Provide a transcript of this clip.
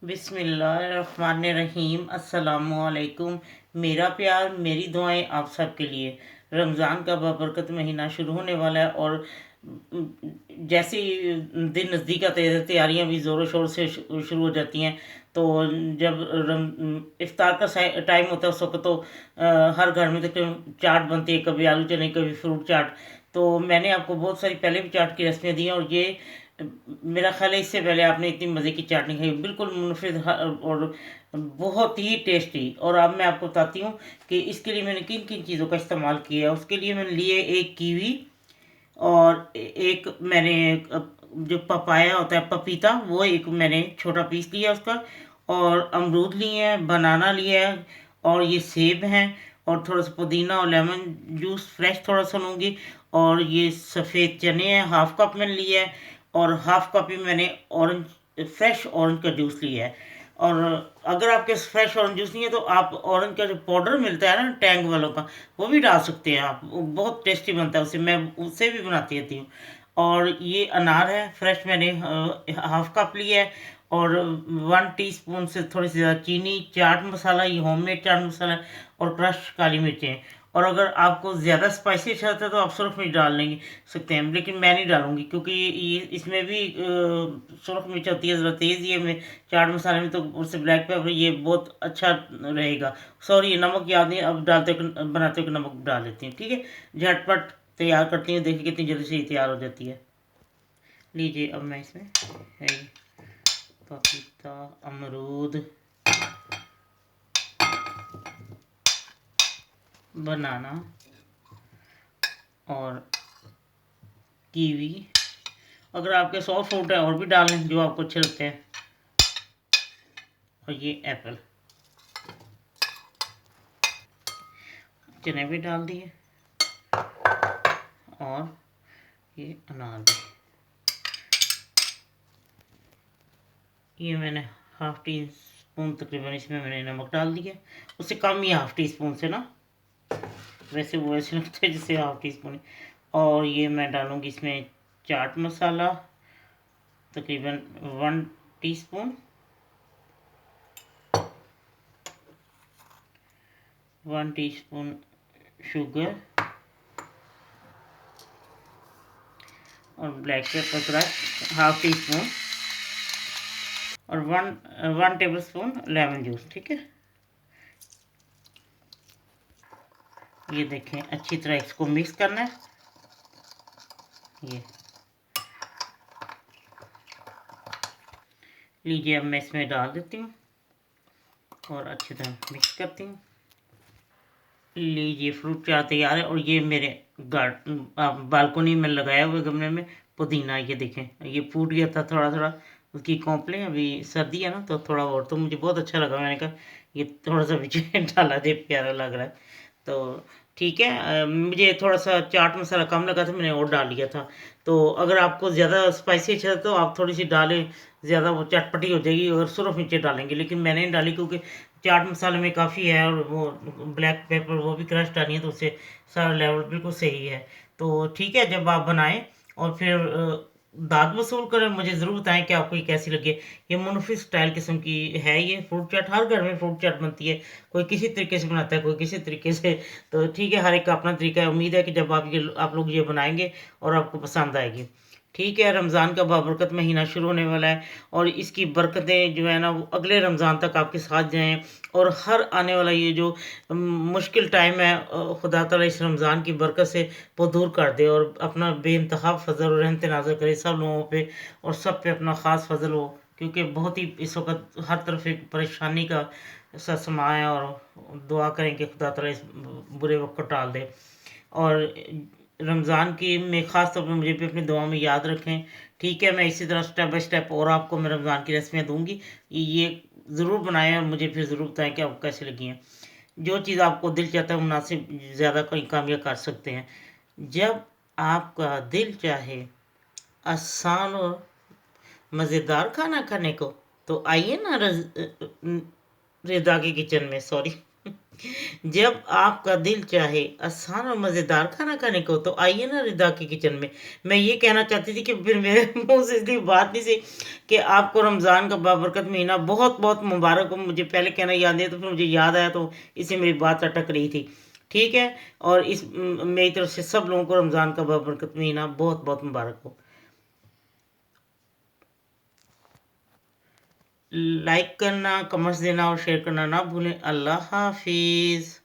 बिस्मिल्लाहिर्रहमानिर्रहीम। अस्सलामुअलैकुम। मेरा प्यार मेरी दुआएं आप सबके लिए। रमज़ान का बाबरकत महीना शुरू होने वाला है और जैसे ही दिन नज़दीक आते हैं तैयारियां भी ज़ोरों शोर से शुरू हो जाती हैं। तो जब इफ्तार का टाइम होता है उस वक्त तो हर घर में तकरीबन चाट बनती है, कभी आलू चने कभी फ्रूट चाट। तो मैंने आपको बहुत सारी पहले भी चाट की रेसिपियाँ दी हैं और ये मेरा ख्याल है इससे पहले आपने इतनी मज़े की चाट नहीं खाई, बिल्कुल मुनफिद और बहुत ही टेस्टी। और अब मैं आपको बताती हूँ कि इसके लिए मैंने किन किन चीज़ों का इस्तेमाल किया है। उसके लिए मैंने लिए एक कीवी और एक मैंने जो पपाया होता है पपीता वो एक मैंने छोटा पीस लिया उसका, और अमरूद लिए हैं, बनाना लिया है, और ये सेब हैं, और थोड़ा सा पुदीना और लेमन जूस फ्रेश थोड़ा सा लूँगी। और ये सफ़ेद चने हैं, हाफ कप मैंने लिया है, और हाफ कप ही मैंने ऑरेंज फ्रेश ऑरेंज का जूस लिया है। और अगर आपके फ्रेश ऑरेंज जूस नहीं है तो आप ऑरेंज का जो पाउडर मिलता है ना टैंग वालों का, वो भी डाल सकते हैं आप, वो बहुत टेस्टी बनता है उससे, मैं उससे भी बनाती रहती हूँ। और ये अनार है फ्रेश, मैंने हाफ कप लिया है, और 1 टीस्पून से थोड़ी सी ज़्यादा चीनी, चाट मसाला, ये होममेड चाट मसाला, और क्रश काली मिर्चें। और अगर आपको ज़्यादा स्पाइसी चाहते हैं तो आप सुरख मिर्च डाल लेंगे सकते हैं, लेकिन मैं नहीं डालूंगी क्योंकि ये इसमें भी सुरख मिर्च होती है ज़रा तेज़, ये में चाट मसाले में तो उससे ब्लैक पेपर ये बहुत अच्छा रहेगा। सॉरी नमक याद नहीं, अब डालते बनाते हुए नमक डाल देती हूँ, ठीक है। झटपट तैयार करती हूँ, देखिए कितनी जल्दी से ये तैयार हो जाती है। लीजिए अब मैं इसमें है पपीता, अमरूद, बनाना और कीवी, अगर आपके 100 फ्रूट है और भी डाल लें जो आपको अच्छे लगते हैं, और ये एप्पल, चने भी डाल दिए, और ये अनार भी। ये मैंने हाफ टी स्पून तकरीबन इसमें मैंने नमक डाल दिया, उससे कम ही हाफ टी स्पून से ना, वैसे वो ऐसे लगता है जैसे हाफ टी स्पून। और ये मैं डालूँगी इसमें चाट मसाला तकरीबन 1 टीस्पून, 1 टीस्पून शुगर, और black pepper crush half teaspoon, और one tablespoon lemon juice, ठीक है। ये देखें अच्छी तरह इसको मिक्स करना है। ये लीजिए अब मैं इसमें डाल देती हूँ और अच्छी तरह मिक्स करती हूँ। लीजिए फ्रूट चाट तैयार है। और ये मेरे बालकनी में लगाया हुए गमले में पुदीना, ये देखें ये फूट गया था थोड़ा थोड़ा, उसकी कॉम्प्लें अभी सर्दी है ना तो थोड़ा और, तो मुझे बहुत अच्छा लगा, मैंने कहा ये थोड़ा सा बीच में डाला दे, प्यारा लग रहा है। तो ठीक है, मुझे थोड़ा सा चाट मसाला कम लगा था, मैंने और डाल लिया था। तो अगर आपको ज़्यादा स्पाइसी अच्छा है तो आप थोड़ी सी डालें, ज़्यादा वो चटपटी हो जाएगी अगर सिर्फ नीचे डालेंगे, लेकिन मैंने नहीं डाली क्योंकि चाट मसाले में काफ़ी है, और वो ब्लैक पेपर वो भी क्रश डाली है तो उससे सारा लेवल बिल्कुल सही है। तो ठीक है, जब आप बनाएं और फिर दाद वसूल करें, मुझे ज़रूर बताएं कि आपको ये कैसी लगी। ये मुनफी स्टाइल किस्म की है, ये फ्रूट चाट हर घर में फ्रूट चाट बनती है, कोई किसी तरीके से बनाता है कोई किसी तरीके से। तो ठीक है, हर एक का अपना तरीका है। उम्मीद है कि जब आप लोग ये बनाएंगे और आपको पसंद आएगी। ठीक है, रमज़ान का बाबरकत महीना शुरू होने वाला है, और इसकी बरकतें जो है ना वो अगले रमज़ान तक आपके साथ जाएं, और हर आने वाला ये जो मुश्किल टाइम है खुदा ताला इस रमज़ान की बरकत से वो दूर कर दे, और अपना बेइंतहा फजल और रहमत नाज़िल करे सब लोगों पे, और सब पे अपना ख़ास फजल हो, क्योंकि बहुत ही इस वक्त हर तरफ एक परेशानी का सा समा है। और दुआ करें कि खुदा ताला इस बुरे वक्त को टाल दे। और रमज़ान की में ख़ास तौर पे मुझे भी अपनी दुआ में याद रखें। ठीक है, मैं इसी तरह स्टेप बाय स्टेप और आपको मैं रमज़ान की रेसिपियाँ दूँगी, ये ज़रूर बनाएं और मुझे फिर ज़रूर बताएं कि आपको कैसी लगी हैं। जो चीज़ आपको दिल चाहता है मुनासिब ज़्यादा कहीं कामयाब कर सकते हैं। जब आपका दिल चाहे आसान और मज़ेदार खाना खाने को, तो आइए ना रिदा के किचन में, सॉरी जब आपका दिल चाहे आसान और मज़ेदार खाना खाने को तो आइए ना रिदा के किचन में। मैं ये कहना चाहती थी कि फिर मेरे मुँह से इसलिए बात नहीं सी कि आपको रमज़ान का बाबरकत महीना बहुत-बहुत मुबारक हो। मुझे पहले कहना याद नहीं, तो फिर मुझे याद आया, तो इसलिए मेरी बात अटक रही थी। ठीक है? और मेरी तरफ से सब लोगों को रमज़ान का बाबरकत महीना बहुत-बहुत मुबारक हो। लाइक करना, कमेंट्स देना और शेयर करना ना भूलें। अल्लाह हाफ़िज़।